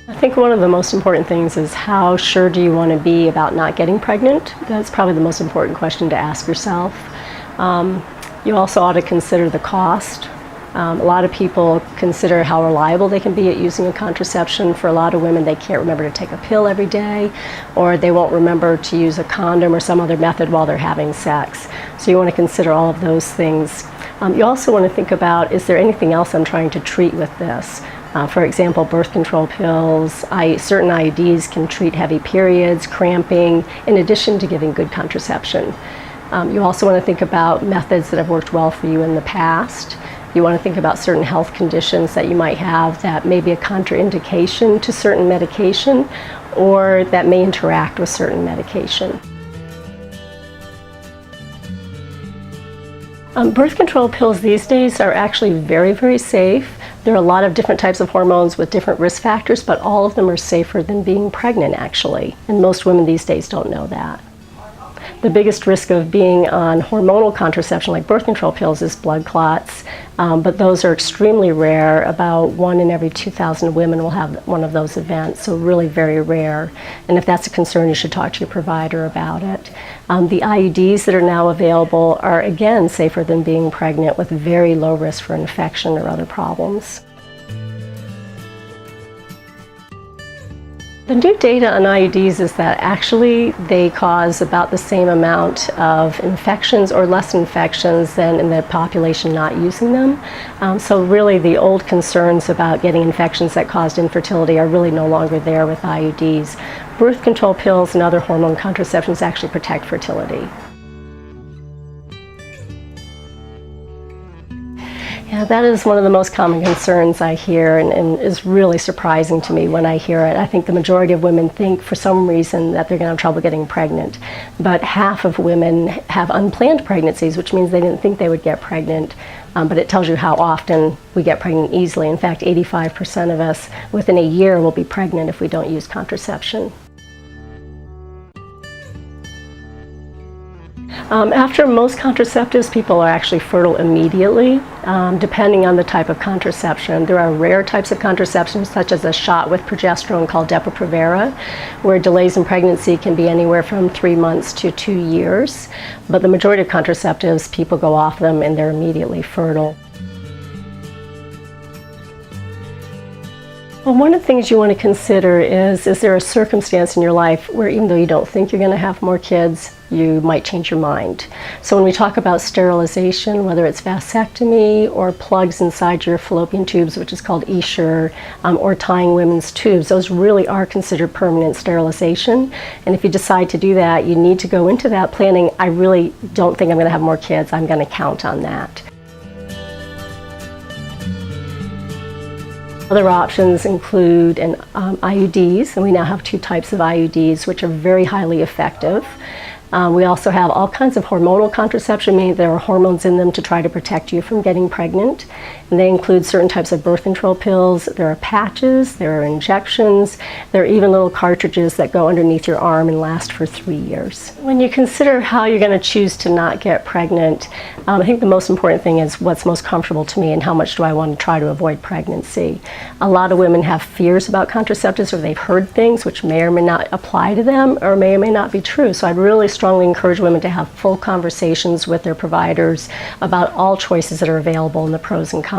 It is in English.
I think one of the most important things is how sure do you want to be about not getting pregnant? That's probably the most important question to ask yourself. You also ought to consider the cost. A lot of people consider how reliable they can be at using a contraception. For a lot of women, they can't remember to take a pill every day, or they won't remember to use a condom or some other method while they're having sex. So you want to consider all of those things. You also want to think about, is there anything else I'm trying to treat with this? For example, birth control pills, certain IUDs can treat heavy periods, cramping, in addition to giving good contraception. You also want to think about methods that have worked well for you in the past. You want to think about certain health conditions that you might have that may be a contraindication to certain medication or that may interact with certain medication. Birth control pills these days are actually very, very safe. There are a lot of different types of hormones with different risk factors, but all of them are safer than being pregnant, actually. And most women these days don't know that. The biggest risk of being on hormonal contraception like birth control pills is blood clots, but those are extremely rare. About 1 in every 2,000 women will have one of those events, so really very rare. And if that's a concern, you should talk to your provider about it. The IUDs that are now available are, again, safer than being pregnant with very low risk for infection or other problems. The new data on IUDs is that actually they cause about the same amount of infections or less infections than in the population not using them. So really the old concerns about getting infections that caused infertility are really no longer there with IUDs. Birth control pills and other hormone contraceptions actually protect fertility. Yeah, that is one of the most common concerns I hear and is really surprising to me when I hear it. I think the majority of women think for some reason that they're going to have trouble getting pregnant. But half of women have unplanned pregnancies, which means they didn't think they would get pregnant. But it tells you how often we get pregnant easily. In fact, 85% of us within a year will be pregnant if we don't use contraception. After most contraceptives, people are actually fertile immediately, depending on the type of contraception. There are rare types of contraception, such as a shot with progesterone called Depo-Provera, where delays in pregnancy can be anywhere from 3 months to 2 years. But the majority of contraceptives, people go off them and they're immediately fertile. Well, one of the things you want to consider is there a circumstance in your life where even though you don't think you're going to have more kids, you might change your mind. So when we talk about sterilization, whether it's vasectomy or plugs inside your fallopian tubes, which is called Essure, or tying women's tubes, those really are considered permanent sterilization. And if you decide to do that, you need to go into that planning, I really don't think I'm going to have more kids, I'm going to count on that. Other options include IUDs, and we now have 2 types of IUDs which are very highly effective. We also have all kinds of hormonal contraception, meaning there are hormones in them to try to protect you from getting pregnant. And they include certain types of birth control pills. There are patches, there are injections, there are even little cartridges that go underneath your arm and last for 3 years. When you consider how you're going to choose to not get pregnant, I think the most important thing is what's most comfortable to me and how much do I want to try to avoid pregnancy. A lot of women have fears about contraceptives, or they've heard things which may or may not apply to them or may not be true. So I'd really strongly encourage women to have full conversations with their providers about all choices that are available and the pros and cons.